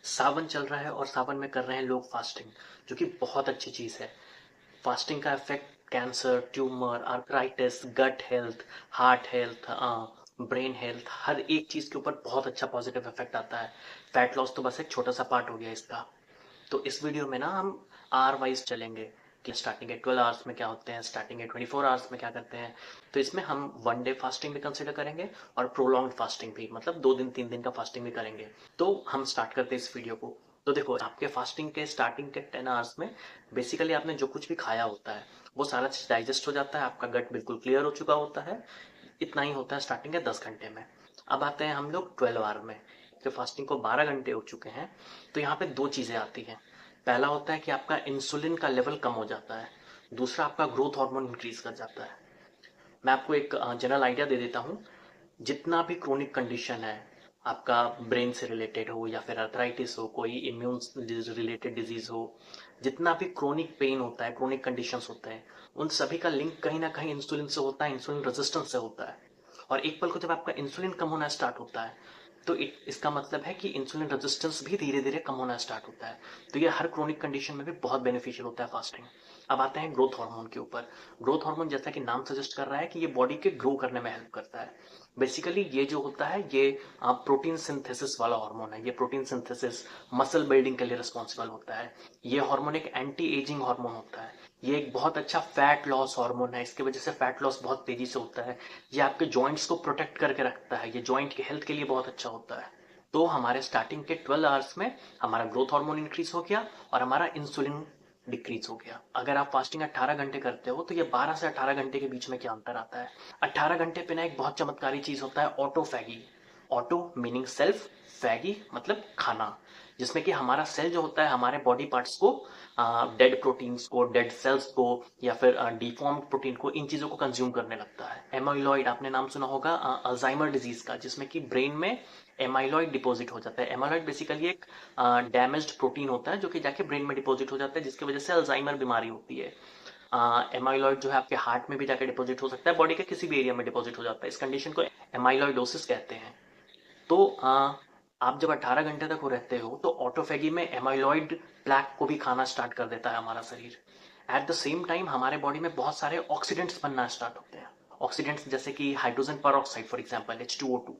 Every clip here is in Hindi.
सावन चल रहा है और सावन में कर रहे हैं लोग फास्टिंग, जो कि बहुत अच्छी चीज़ है। फास्टिंग का effect cancer, tumour, arthritis, gut health, heart health, brain health, हर एक चीज़ के ऊपर बहुत अच्छा पॉजिटिव इफेक्ट आता है। फैट लॉस तो बस एक छोटा सा पार्ट हो गया इसका। तो इस वीडियो में ना हम आर वाइज चलेंगे कि स्टार्टिंग के 12 आवर्स में क्या होते हैं, स्टार्टिंग के 24 आवर्स में क्या करते हैं। तो इसमें हम 1 डे फास्टिंग भी कंसिडर करेंगे और प्रोलॉन्ग फास्टिंग भी, मतलब 2 दिन 3 दिन का फास्टिंग भी करेंगे। तो हम स्टार्ट करते हैं इस वीडियो को। तो देखो, आपके फास्टिंग के स्टार्टिंग के 10 आवर्स में बेसिकली आपने जो कुछ भी खाया होता है वो सारा चीज डाइजेस्ट हो जाता है, आपका गट बिल्कुल क्लियर हो चुका होता है। इतना ही होता है स्टार्टिंग के 10 घंटे में। अब आते हैं हम लोग 12 आवर में, कि फास्टिंग को 12 घंटे हो चुके हैं। तो यहाँ पे दो चीज़ें आती हैं। पहला होता है कि आपका इंसुलिन का लेवल कम हो जाता है। दूसरा, आपका ग्रोथ हार्मोन इंक्रीज कर जाता है। मैं आपको एक जनरल आइडिया दे देता हूँ। जितना भी क्रोनिक कंडीशन है, आपका ब्रेन से रिलेटेड हो या फिर अर्थराइटिस हो, कोई इम्यून रिलेटेड डिजीज हो, जितना भी क्रोनिक पेन होता है, क्रोनिक कंडीशंस होते हैं, उन सभी का लिंक कहीं ना कहीं इंसुलिन से होता है, इंसुलिन रेजिस्टेंस से होता है। और एक पल को जब आपका इंसुलिन कम होना स्टार्ट होता है, तो इसका मतलब है कि इंसुलिन रेजिस्टेंस भी धीरे धीरे कम होना स्टार्ट होता है। तो ये हर क्रोनिक कंडीशन में भी बहुत बेनिफिशियल होता है फास्टिंग। अब आते हैं ग्रोथ हार्मोन के ऊपर। ग्रोथ हार्मोन, जैसा कि नाम सजेस्ट कर रहा है, कि ये बॉडी के ग्रो करने में हेल्प करता है। बेसिकली ये जो होता है, ये प्रोटीन सिंथेसिस वाला हार्मोन है। ये प्रोटीन सिंथेसिस, मसल बिल्डिंग के लिए रिस्पॉन्सिबल होता है। ये हार्मोन एक एंटी एजिंग हार्मोन होता है। ये एक बहुत अच्छा फैट लॉस हार्मोन है। इसकी वजह से फैट लॉस बहुत तेजी से होता है। ये आपके जॉइंट्स को प्रोटेक्ट करके रखता है। ये जॉइंट की हेल्थ के लिए बहुत अच्छा होता है। तो हमारे स्टार्टिंग के 12 आवर्स में हमारा ग्रोथ हार्मोन इंक्रीज हो गया और हमारा इंसुलिन डिक्रीज हो गया। अगर आप फास्टिंग 18 घंटे करते हो, तो ये 12 से 18 घंटे के बीच में क्या अंतर आता है। 18 घंटे पे ना एक बहुत चमत्कारी चीज होता है, ऑटोफैगी। ऑटो मीनिंग सेल्फ, फैगी मतलब खाना, जिसमें कि हमारा सेल जो होता है हमारे बॉडी पार्ट्स को, डेड प्रोटीन्स को, डेड सेल्स को, या फिर डिफॉर्म प्रोटीन को, इन चीजों को कंज्यूम करने लगता है। एमाइलॉइड, आपने नाम सुना होगा अल्जाइमर डिजीज का, जिसमें कि ब्रेन में एमाइलॉइड डिपॉजिट हो जाता है। एमाइलॉइड बेसिकली एक डैमेज्ड प्रोटीन होता है जो कि जाके ब्रेन में डिपॉजिट हो जाता है, जिसकी वजह से अल्जाइमर बीमारी होती है। एमाइलॉइड जो है आपके हार्ट में भी जाके डिपॉजिट हो सकता है, बॉडी के किसी भी एरिया में डिपॉजिट हो जाता है। इस कंडीशन को एमाइलॉइडोसिस कहते हैं। तो आप जब 18 घंटे तक हो रहते हो, तो ऑटोफेगी में एमाइलॉइड प्लैक को भी खाना स्टार्ट कर देता है हमारा शरीर। एट द सेम टाइम हमारे बॉडी में बहुत सारे ऑक्सीडेंट्स बनना स्टार्ट होते हैं। ऑक्सीडेंट्स जैसे कि हाइड्रोजन पर फॉर एग्जाम्पल H2O2।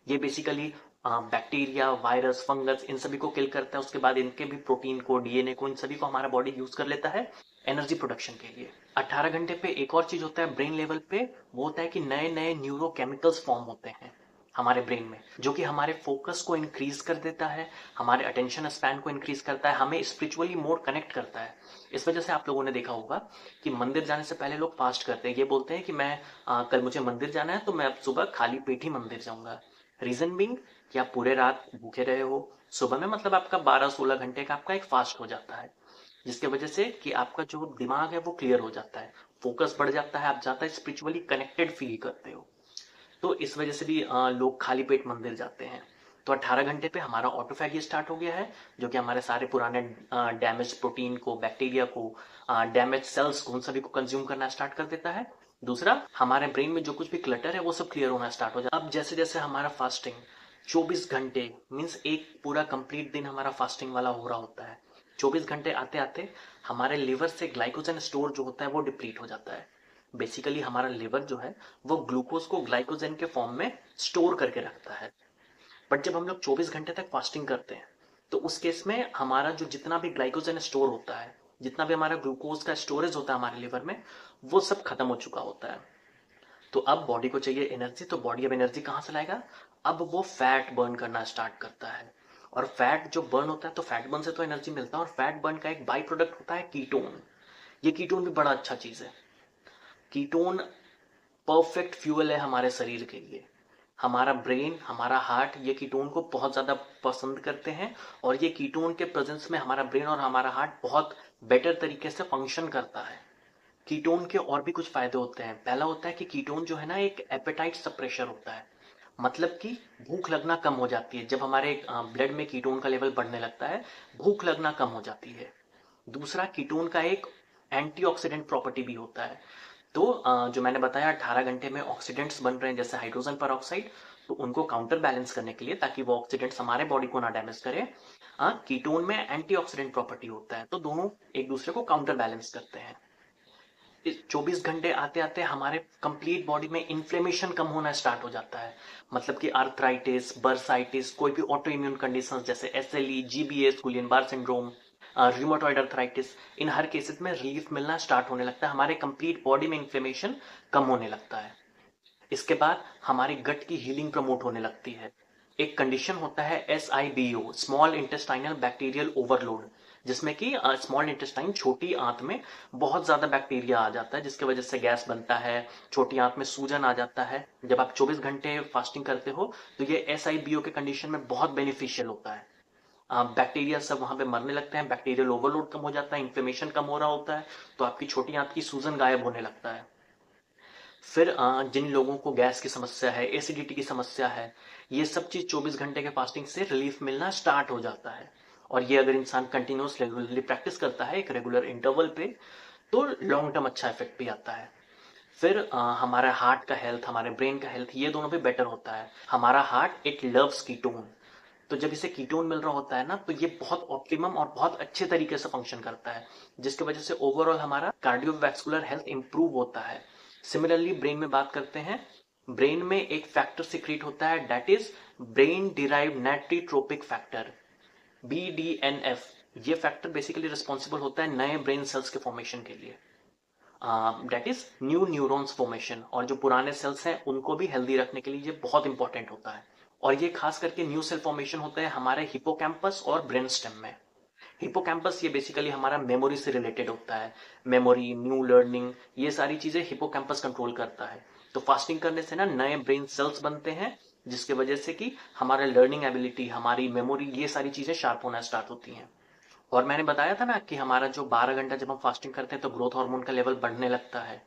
ये बेसिकली बैक्टीरिया, वायरस, फंगस, इन सभी को किल करता है। उसके बाद इनके भी प्रोटीन को, डीएनए को, इन सभी को हमारा बॉडी यूज कर लेता है एनर्जी प्रोडक्शन के लिए। 18 घंटे पे एक और चीज होता है ब्रेन लेवल पे, वो होता है कि नए नए न्यूरोकेमिकल्स फॉर्म होते हैं हमारे ब्रेन में, जो कि हमारे फोकस को इंक्रीज कर देता है, हमारे अटेंशन स्पैन को इंक्रीज करता है, हमें स्पिरिचुअली मोर कनेक्ट करता है। इस वजह से आप लोगों ने देखा होगा कि मंदिर जाने से पहले लोग फास्ट करते हैं। ये बोलते हैं कि मैं कल मुझे मंदिर जाना है, तो मैं अब सुबह खाली पेट ही मंदिर जाऊंगा। रीजन बीइंग कि आप पूरे रात भूखे रहे हो, सुबह में मतलब आपका 12-16 घंटे का आपका एक फास्ट हो जाता है, जिसकी वजह से कि आपका जो दिमाग है वो क्लियर हो जाता है, फोकस बढ़ जाता है, आप ज्यादा स्पिरिचुअली कनेक्टेड फील करते हो। तो इस वजह से भी लोग खाली पेट मंदिर जाते हैं। तो 18 घंटे पे हमारा ऑटोफैगी स्टार्ट हो गया है, जो कि हमारे सारे पुराने डैमेज प्रोटीन को, बैक्टीरिया को, डैमेज सेल्स को, उन सभी को कंज्यूम करना स्टार्ट कर देता है। दूसरा, हमारे ब्रेन में जो कुछ भी क्लटर है वो सब क्लियर होना स्टार्ट हो जाता है। अब जैसे जैसे हमारा फास्टिंग 24 घंटे मीन्स एक पूरा कंप्लीट दिन हमारा फास्टिंग वाला हो रहा होता है, 24 घंटे आते आते हमारे लिवर से ग्लाइकोजन स्टोर जो होता है वो डिप्लीट हो जाता है। बेसिकली हमारा लिवर जो है वो ग्लूकोज को ग्लाइकोजन के फॉर्म में स्टोर करके रखता है। बट जब हम लोग 24 घंटे तक फास्टिंग करते हैं, तो उस केस में हमारा जो जितना भी ग्लाइकोजन स्टोर होता है, जितना भी हमारा ग्लूकोज का स्टोरेज होता है हमारे लिवर में, वो सब खत्म हो चुका होता है। तो अब बॉडी को चाहिए एनर्जी, तो बॉडी अब एनर्जी कहाँ से लाएगा। अब वो फैट बर्न करना स्टार्ट करता है। और फैट जो बर्न होता है, तो फैट बर्न से तो एनर्जी मिलता है, और फैट बर्न का एक बाई प्रोडक्ट होता है कीटोन। ये कीटोन भी बड़ा अच्छा चीज है। कीटोन परफेक्ट फ्यूल है हमारे शरीर के लिए। हमारा ब्रेन, हमारा हार्ट ये कीटोन को बहुत ज़्यादा पसंद करते हैं, और ये कीटोन के प्रेजेंस में हमारा ब्रेन और हमारा हार्ट बहुत बेटर तरीके से फंक्शन करता है। कीटोन के और भी कुछ फायदे होते हैं। पहला होता है कि कीटोन जो है ना, एक एपेटाइट सप्रेशर होता है। मतलब कि भूख लगना कम हो जाती है जब हमारे ब्लड में कीटोन का लेवल बढ़ने लगता है, भूख लगना कम हो जाती है। दूसरा, कीटोन का एक एंटीऑक्सीडेंट प्रॉपर्टी भी होता है। तो जो मैंने बताया 18 घंटे में ऑक्सीडेंट्स बन रहे हैं जैसे हाइड्रोजन पर ऑक्साइड, तो उनको काउंटर बैलेंस करने के लिए, ताकि वो ऑक्सीडेंट्स हमारे बॉडी को ना डैमेज करे, कीटोन में एंटीऑक्सीडेंट प्रॉपर्टी होता है, तो दोनों एक दूसरे को काउंटर बैलेंस करते हैं। 24 घंटे आते आते हमारे कंप्लीट बॉडी में इन्फ्लेमेशन कम होना स्टार्ट हो जाता है। मतलब कि आर्थराइटिस, बर्साइटिस, कोई भी ऑटो इम्यून कंडीशंस जैसे SLE, GBS, गुलियन बार सिंड्रोम, रूमेटॉइड अर्थराइटिस, इन हर केसेस में रिलीफ मिलना स्टार्ट होने लगता है, हमारे कंप्लीट बॉडी में इन्फ्लेमेशन कम होने लगता है। इसके बाद हमारी गट की हीलिंग प्रमोट होने लगती है। एक कंडीशन होता है SIBO, small intestinal bacterial overload, जिसमें कि स्मॉल इंटेस्टाइन, छोटी आंत में बहुत ज्यादा बैक्टीरिया आ जाता है, जिसकी वजह से गैस बनता है, छोटी आंत में सूजन आ जाता है। जब आप 24 घंटे फास्टिंग करते हो तो ये SIBO के कंडीशन में बहुत बेनिफिशियल होता है। बैक्टीरिया सब वहां पे मरने लगते हैं, बैक्टीरियल ओवरलोड कम हो जाता है, इन्फ्लेमेशन कम हो रहा होता है, तो आपकी छोटी आंत की सूजन गायब होने लगता है। फिर जिन लोगों को गैस की समस्या है, एसिडिटी की समस्या है, ये सब चीज 24 घंटे के फास्टिंग से रिलीफ मिलना स्टार्ट हो जाता है। और ये अगर इंसान कंटिन्यूस रेगुलरली प्रैक्टिस करता है एक रेगुलर इंटरवल पे, तो लॉन्ग टर्म अच्छा इफेक्ट भी आता है। फिर हमारा हार्ट का हेल्थ, हमारे ब्रेन का हेल्थ, ये दोनों भी बेटर होता है। हमारा हार्ट इट लव्स कीटोन, तो जब इसे कीटोन मिल रहा होता है ना, तो ये बहुत ऑप्टिमम और बहुत अच्छे तरीके से फंक्शन करता है, जिसकी वजह से ओवरऑल हमारा कार्डियोवैस्कुलर हेल्थ इंप्रूव होता है। सिमिलरली ब्रेन में बात करते हैं, ब्रेन में एक फैक्टर सिक्रीट होता है, that is brain derived neurotrophic factor, BDNF। ये फैक्टर बेसिकली रिस्पॉन्सिबल होता है नए ब्रेन सेल्स के फॉर्मेशन के लिए, that is new neurons formation, और जो पुराने सेल्स हैं उनको भी हेल्दी रखने के लिए ये बहुत इंपॉर्टेंट होता है। और ये खास करके न्यू सेल फॉर्मेशन होता है हमारे हिपोकैम्पस और ब्रेन स्टेम में। हिपोकैम्पस ये बेसिकली हमारा मेमोरी से रिलेटेड होता है, मेमोरी, न्यू लर्निंग, ये सारी चीजें हिपोकैम्पस कंट्रोल करता है। तो फास्टिंग करने से ना नए ब्रेन सेल्स बनते हैं, जिसके वजह से कि हमारा लर्निंग एबिलिटी, हमारी मेमोरी, ये सारी चीजें शार्प होना स्टार्ट होती हैं। और मैंने बताया था ना कि हमारा जो 12 घंटा जब हम फास्टिंग करते हैं तो ग्रोथ हार्मोन का लेवल बढ़ने लगता है।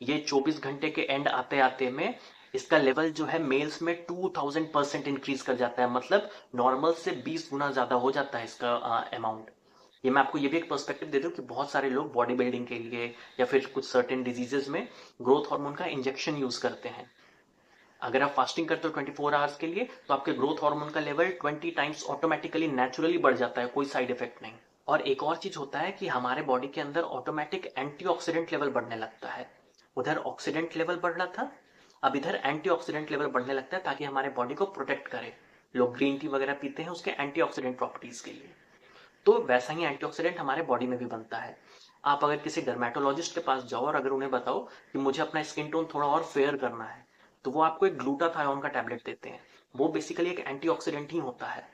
ये 24 घंटे के एंड आते आते में इसका लेवल जो है मेल्स में 2000% इंक्रीज कर जाता है, मतलब नॉर्मल से 20 गुना ज्यादा हो जाता है इसका अमाउंट। ये मैं आपको ये भी एक पर्सपेक्टिव दे दूं कि बहुत सारे लोग बॉडी बिल्डिंग के लिए या फिर कुछ सर्टेन डिजीजेस में ग्रोथ हार्मोन का इंजेक्शन यूज करते हैं। अगर आप फास्टिंग करते हो 24 आवर्स के लिए, तो आपके ग्रोथ हार्मोन का लेवल 20 टाइम्स ऑटोमेटिकली नेचुरली बढ़ जाता है, कोई साइड इफेक्ट नहीं। और एक और चीज होता है कि हमारे बॉडी के अंदर ऑटोमेटिक एंटीऑक्सीडेंट लेवल बढ़ने लगता है। उधर ऑक्सीडेंट लेवल बढ़ रहा था, अब इधर एंटीऑक्सीडेंट लेवल बढ़ने लगता है, ताकि हमारे बॉडी को प्रोटेक्ट करे। लोग ग्रीन टी वगैरह पीते हैं उसके एंटीऑक्सीडेंट प्रॉपर्टीज के लिए, तो वैसा ही एंटीऑक्सीडेंट हमारे बॉडी में भी बनता है। आप अगर किसी डर्मेटोलॉजिस्ट के पास जाओ और अगर उन्हें बताओ कि मुझे अपना स्किन टोन थोड़ा और फेयर करना है, तो वो आपको एक ग्लूटाथायोन का टैबलेट देते हैं। वो बेसिकली एक एंटीऑक्सीडेंट ही होता है,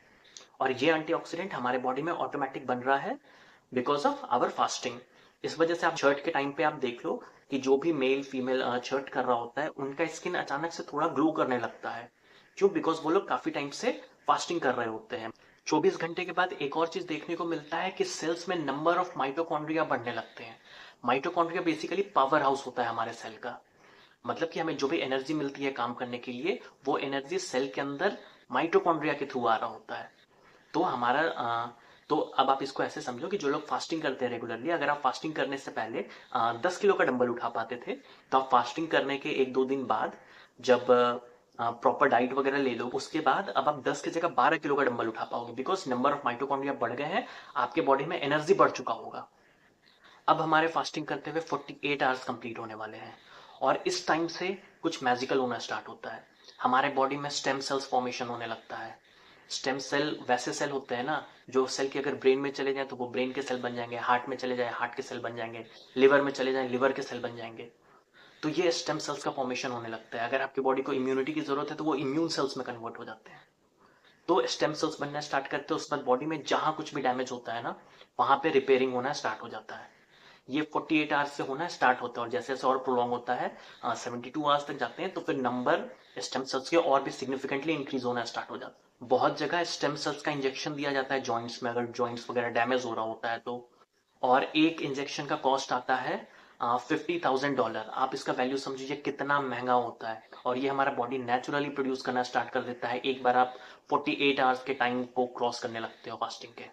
और ये एंटीऑक्सीडेंट हमारे बॉडी में ऑटोमेटिक बन रहा है बिकॉज ऑफ आवर फास्टिंग। इस वजह से आप छठ के टाइम पे आप देख लो कि जो भी मेल फीमेल छठ कर रहा होता है, उनका स्किन अचानक से थोड़ा ग्लो करने लगता है। क्यों? बिकॉज वो लोग काफी टाइम से फास्टिंग कर रहे होते हैं। 24 घंटे के बाद एक और चीज देखने को मिलता है कि सेल्स में नंबर ऑफ माइटोकॉन्ड्रिया बढ़ने लगते हैं। माइटोकॉन्ड्रिया बेसिकली पावर हाउस होता है हमारे सेल का, मतलब कि हमें जो भी एनर्जी मिलती है काम करने के लिए, वो एनर्जी सेल के अंदर माइटोकॉन्ड्रिया के थ्रू आ रहा होता है। तो हमारा तो अब आप इसको ऐसे समझो कि जो लोग फास्टिंग करते हैं रेगुलरली, अगर आप फास्टिंग करने से पहले 10 किलो का डंबल उठा पाते थे, तो आप फास्टिंग करने के 1-2 दिन बाद जब प्रॉपर डाइट वगैरह ले लो, उसके बाद अब आप 10 की जगह 12 किलो का डंबल उठा पाओगे, बिकॉज नंबर ऑफ माइटोकॉन्ड्रिया बढ़ गए हैं, आपके बॉडी में एनर्जी बढ़ चुका होगा। अब हमारे फास्टिंग करते हुए 48 आवर्स कंप्लीट होने वाले हैं, और इस टाइम से कुछ मैजिकल होना स्टार्ट होता है। हमारे बॉडी में स्टेम सेल्स फॉर्मेशन होने लगता है। स्टेम सेल वैसे सेल होते हैं ना, जो सेल के अगर ब्रेन में चले जाए तो वो ब्रेन के सेल बन जाएंगे, हार्ट में चले जाए हार्ट के सेल बन जाएंगे, लिवर में चले जाए लिवर के सेल बन जाएंगे। तो ये स्टेम सेल्स का फॉर्मेशन होने लगता है। अगर आपकी बॉडी को इम्यूनिटी की जरूरत है तो वो इम्यून सेल्स में कन्वर्ट हो जाते हैं। तो स्टेम सेल्स बनना स्टार्ट करते हैं, उसके बाद बॉडी में जहां कुछ भी डैमेज होता है ना, वहां पे रिपेयरिंग होना स्टार्ट हो जाता है। ये 48 आवर्स से होना स्टार्ट होता है, और जैसे जैसे और प्रोलॉन्ग होता है 72 आवर्स तक जाते हैं, तो फिर नंबर स्टेम सेल्स के और भी सिग्निफिकेंटली इंक्रीज होना स्टार्ट हो जाता है। बहुत जगह स्टेम सेल्स का इंजेक्शन दिया जाता है जॉइंट्स में, अगर जॉइंट्स वगैरह डैमेज हो रहा होता है तो। और एक इंजेक्शन का कॉस्ट आता है $50,000। आप इसका वैल्यू समझिए कितना महंगा होता है, और ये हमारा बॉडी नेचुरली प्रोड्यूस करना स्टार्ट कर देता है एक बार आप 48 आवर्स के टाइम को क्रॉस करने लगते हो फास्टिंग के।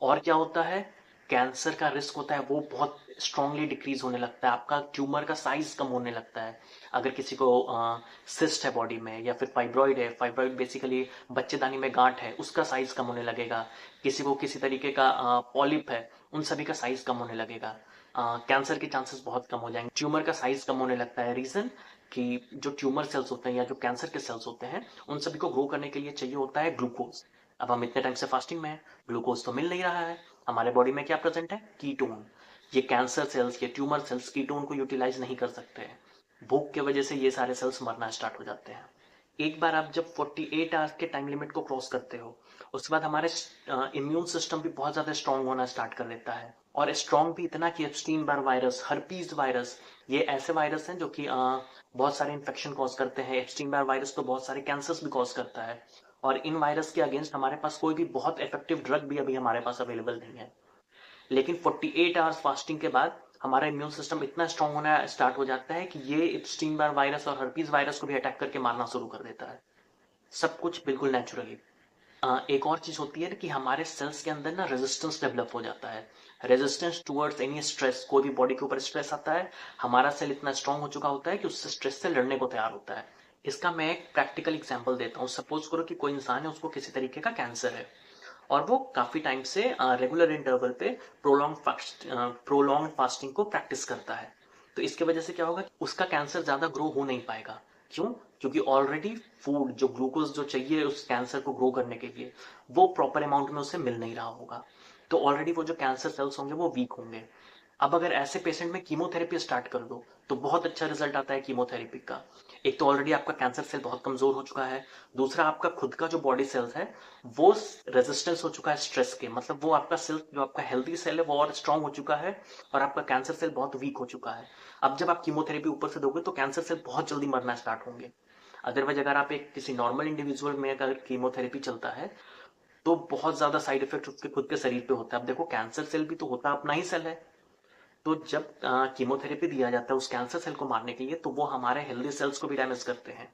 और क्या होता है कैंसर का रिस्क होता है वो बहुत स्ट्रांगली डिक्रीज होने लगता है, आपका ट्यूमर का साइज कम होने लगता है। अगर किसी को सिस्ट है बॉडी में, या फिर फाइब्रॉइड है, फाइब्रॉइड बेसिकली बच्चेदानी में गांठ है, उसका साइज कम होने लगेगा। किसी को किसी तरीके का पॉलिप है, उन सभी का साइज कम होने लगेगा। कैंसर के चांसेस बहुत कम हो जाएंगे। ट्यूमर का साइज कम होने लगता है, रीजन कि जो ट्यूमर सेल्स होते हैं या जो कैंसर के सेल्स होते हैं, उन सभी को ग्रो करने के लिए चाहिए होता है ग्लूकोज। अब हम इतने टाइम से फास्टिंग में हैं, ग्लूकोज तो मिल नहीं रहा है। हमारे बॉडी में क्या प्रेजेंट है? कीटोन। ये कैंसर सेल्स, ये ट्यूमर सेल्स कीटोन को यूटिलाइज नहीं कर सकते हैं। भूख के वजह से ये सारे सेल्स मरना स्टार्ट हो जाते हैं। एक बार आप जब 48 आवर्स के टाइम लिमिट को क्रॉस करते हो, उसके बाद हमारे इम्यून सिस्टम भी बहुत ज्यादा स्ट्रांग होना स्टार्ट कर देता है। और स्ट्रांग भी इतना कि Epstein Barr virus, herpes virus, ये ऐसे वायरस हैं जो कि बहुत सारे इन्फेक्शन कॉज करते हैं। एप्स्टीन बार वायरस तो बहुत सारे कैंसर्स भी कॉज करता है। और इन वायरस के अगेंस्ट हमारे पास कोई भी बहुत इफेक्टिव ड्रग भी अभी हमारे पास अवेलेबल नहीं है। लेकिन 48 आवर्स फास्टिंग के बाद हमारा इम्यून सिस्टम इतना स्ट्रांग होना स्टार्ट हो जाता है कि ये एप्स्टीन बार वायरस और हर्पीज वायरस को भी अटैक करके मारना शुरू कर देता है। सब कुछ बिल्कुल नेचुरली। एक और चीज होती है कि हमारे सेल्स के अंदर ना रेजिस्टेंस डेवलप हो जाता है। रेजिस्टेंस टुवर्ड्स एनी स्ट्रेस, कोई भी बॉडी के ऊपर स्ट्रेस आता है, हमारा सेल इतना स्ट्रांग हो चुका होता है कि उससे स्ट्रेस से लड़ने को तैयार होता है। इसका मैं एक प्रैक्टिकल एग्जांपल देता हूँ। सपोज करो कि कोई इंसान है, उसको किसी तरीके का कैंसर है, और वो काफी टाइम से रेगुलर इंटरवल पे प्रोलॉन्ग फास्टिंग को प्रैक्टिस करता है। तो इसके वजह से क्या होगा कि उसका कैंसर ज्यादा ग्रो हो नहीं पाएगा। क्यों? क्योंकि ऑलरेडी फूड, जो ग्लूकोज जो चाहिए उस कैंसर को ग्रो करने के लिए, वो प्रॉपर अमाउंट में उसे मिल नहीं रहा होगा। तो ऑलरेडी वो जो कैंसर सेल्स होंगे वो वीक होंगे। अब अगर ऐसे पेशेंट में कीमोथेरेपी स्टार्ट कर दो तो बहुत अच्छा रिजल्ट आता है कीमोथेरेपी का। एक तो ऑलरेडी आपका कैंसर सेल बहुत कमजोर हो चुका है, दूसरा आपका खुद का जो बॉडी सेल्स है वो रेजिस्टेंस हो चुका है स्ट्रेस के, मतलब वो आपका सेल, जो आपका हेल्दी सेल है वो और स्ट्रांग हो चुका है, और आपका कैंसर सेल बहुत वीक हो चुका है। अब जब आप कीमोथेरेपी ऊपर से दोगे तो कैंसर सेल बहुत जल्दी मरना स्टार्ट होंगे। अदरवाइज अगर आप एक किसी नॉर्मल इंडिविजुअल में अगर कीमोथेरेपी चलता है तो बहुत ज्यादा साइड इफेक्ट उसके खुद के शरीर पे होता है। अब देखो, कैंसर सेल भी तो होता अपना ही सेल है। तो जब कीमोथेरेपी दिया जाता है उस कैंसर सेल को मारने के लिए, तो वो हमारे हेल्दी सेल्स को भी डैमेज करते हैं।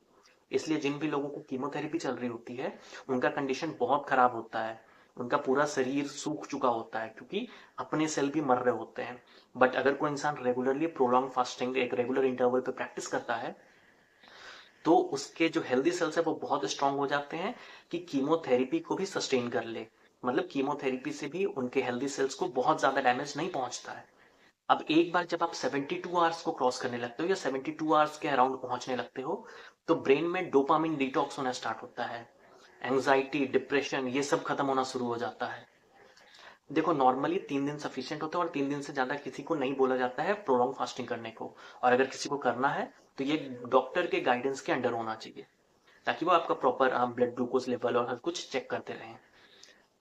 इसलिए जिन भी लोगों को कीमोथेरेपी चल रही होती है उनका कंडीशन बहुत खराब होता है। उनका पूरा शरीर सूख चुका होता है क्योंकि अपने सेल भी मर रहे होते हैं। बट अगर कोई इंसान रेगुलरली प्रोलॉन्ग फास्टिंग एक रेगुलर इंटरवल पे प्रैक्टिस करता है तो उसके जो हेल्दी सेल्स है वो बहुत स्ट्रांग हो जाते हैं कि कीमोथेरेपी को भी सस्टेन कर ले। मतलब कीमोथेरेपी से भी उनके हेल्दी सेल्स को बहुत ज्यादा डैमेज नहीं पहुंचता है। अब एक बार जब आप 72 आवर्स को क्रॉस करने लगते हो या 72 आवर्स के अराउंड पहुंचने लगते हो, तो ब्रेन में डोपामिन डिटॉक्स होना स्टार्ट होता है। एंजाइटी, डिप्रेशन, ये सब खत्म होना शुरू हो जाता है। देखो, नॉर्मली 3 दिन सफिशियंट होता है और 3 दिन से ज्यादा किसी को नहीं बोला जाता है प्रोलॉन्ग फास्टिंग करने को। और अगर किसी को करना है तो ये डॉक्टर के गाइडेंस के अंडर होना चाहिए, ताकि वो आपका प्रॉपर ब्लड ग्लूकोज लेवल और हर कुछ चेक करते रहें।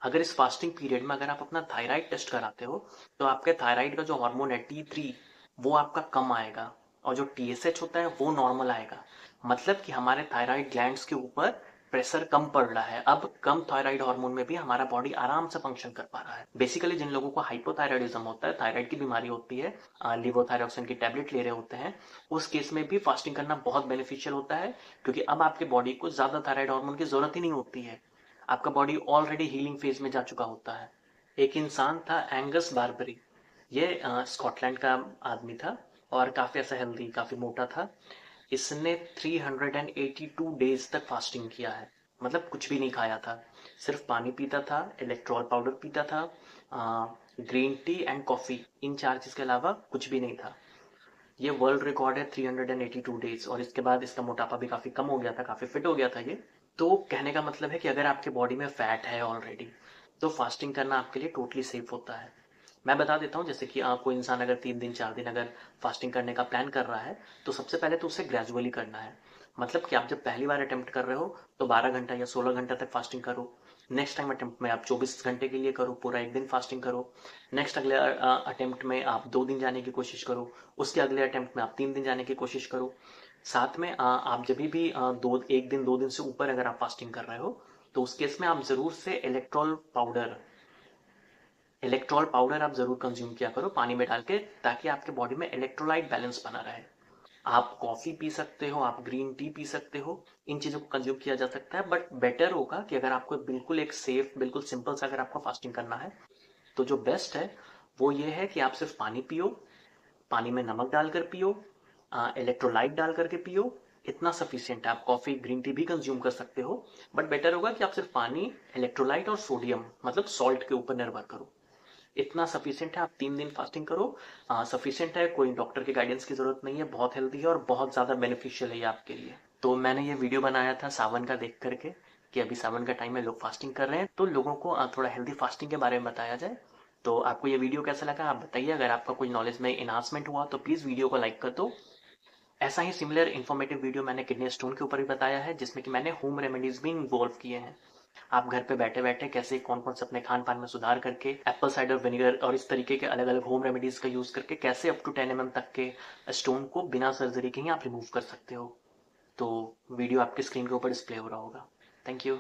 अगर इस फास्टिंग पीरियड में अगर आप अपना थायराइड टेस्ट कराते हो तो आपके थायराइड का जो हार्मोन है T3, वो आपका कम आएगा, और जो TSH होता है वो नॉर्मल आएगा। मतलब कि हमारे थायराइड ग्लैंड्स के ऊपर प्रेशर कम पड़ रहा है। अब कम थायराइड हार्मोन में भी हमारा बॉडी आराम से फंक्शन कर पा रहा है। बेसिकली जिन लोगों को हाइपोथायराइडिज्म होता है, थायराइड की बीमारी होती है, लिवोथायरोक्सिन की टैबलेट ले रहे होते हैं, उस केस में भी फास्टिंग करना बहुत बेनिफिशियल होता है, क्योंकि अब आपके बॉडी को ज्यादा थायराइड हार्मोन की जरूरत ही नहीं होती है। आपका बॉडी ऑलरेडी हीलिंग फेज में जा चुका होता है। एक इंसान था एंगस बार्बरी। ये स्कॉटलैंड का आदमी था और काफी ऐसा हेल्दी, काफी मोटा था। इसने 382 डेज तक फास्टिंग किया है। मतलब कुछ भी नहीं खाया था, सिर्फ पानी पीता था, इलेक्ट्रॉल पाउडर पीता था, ग्रीन टी एंड कॉफी, इन 4 चीज के अलावा कुछ भी नहीं था। ये वर्ल्ड रिकॉर्ड है 382 डेज। और इसके बाद इसका मोटापा भी काफी कम हो गया था, काफी फिट हो गया था ये। तो कहने का मतलब है कि अगर आपके बॉडी में फैट है ऑलरेडी, तो फास्टिंग करना आपके लिए टोटली सेफ होता है। मैं बता देता हूँ, जैसे कि कोई इंसान अगर 3 दिन 4 दिन अगर फास्टिंग करने का प्लान कर रहा है, तो सबसे पहले तो उसे ग्रेजुअली करना है। मतलब कि आप जब पहली बार अटेम्प्ट कर रहे हो तो 12 घंटा या 16 घंटा तक फास्टिंग करो। नेक्स्ट टाइम अटेम्प्ट में आप 24 घंटे के लिए करो, पूरा एक दिन फास्टिंग करो। नेक्स्ट अगले अटेम्प्ट में आप 2 दिन जाने की कोशिश करो। उसके अगले अटेम्प्ट में आप 3 दिन जाने की कोशिश करो। साथ में आप जब भी दो एक दिन 2 दिन से ऊपर अगर आप फास्टिंग कर रहे हो, तो उस केस में आप जरूर से इलेक्ट्रॉल पाउडर आप जरूर कंज्यूम किया करो पानी में डाल के, ताकि आपके बॉडी में इलेक्ट्रोलाइट बैलेंस बना रहे। आप कॉफी पी सकते हो, आप ग्रीन टी पी सकते हो, इन चीजों को कंज्यूम किया जा सकता है। बट बेटर होगा कि अगर आपको बिल्कुल एक सेफ, बिल्कुल सिंपल सा अगर आपको फास्टिंग करना है, तो जो बेस्ट है वो ये है कि आप सिर्फ पानी पियो, पानी में नमक डालकर पियो, इलेक्ट्रोलाइट डाल करके पियो, इतना सफिशियंट है। आप कॉफ़ी ग्रीन टी भी कंज्यूम कर सकते हो, बट बेटर होगा कि आप सिर्फ पानी, इलेक्ट्रोलाइट और सोडियम मतलब सॉल्ट के ऊपर निर्भर करो। इतना सफिशियंट है, आप 3 दिन फास्टिंग करो, सफिशियंट है, कोई डॉक्टर के गाइडेंस की ज़रूरत नहीं है, बहुत हेल्दी है और बहुत ज़्यादा बेनिफिशियल है ये आपके लिए। तो मैंने ये वीडियो बनाया था सावन का देख करके कि अभी सावन का टाइम है, लोग फास्टिंग कर रहे हैं, तो लोगों को थोड़ा हेल्दी फास्टिंग के बारे में बताया जाए। तो आपको ये वीडियो कैसा लगा आप बताइए। अगर आपका कोई नॉलेज में इन्हांसमेंट हुआ तो प्लीज़ वीडियो को लाइक कर दो। ऐसा ही सिमिलर इन्फॉर्मेटिव वीडियो मैंने किडनी स्टोन के ऊपर भी बताया है, जिसमें कि मैंने होम रेमेडीज भी इन्वॉल्व किए हैं। आप घर पे बैठे बैठे कैसे कौन कौन से अपने खान पान में सुधार करके एप्पल साइडर विनेगर और इस तरीके के अलग अलग होम रेमेडीज का यूज करके कैसे अप टू 10 mm तक के स्टोन को बिना सर्जरी के ही आप रिमूव कर सकते हो। तो वीडियो आपकी स्क्रीन के ऊपर डिस्प्ले हो रहा होगा। Thank you.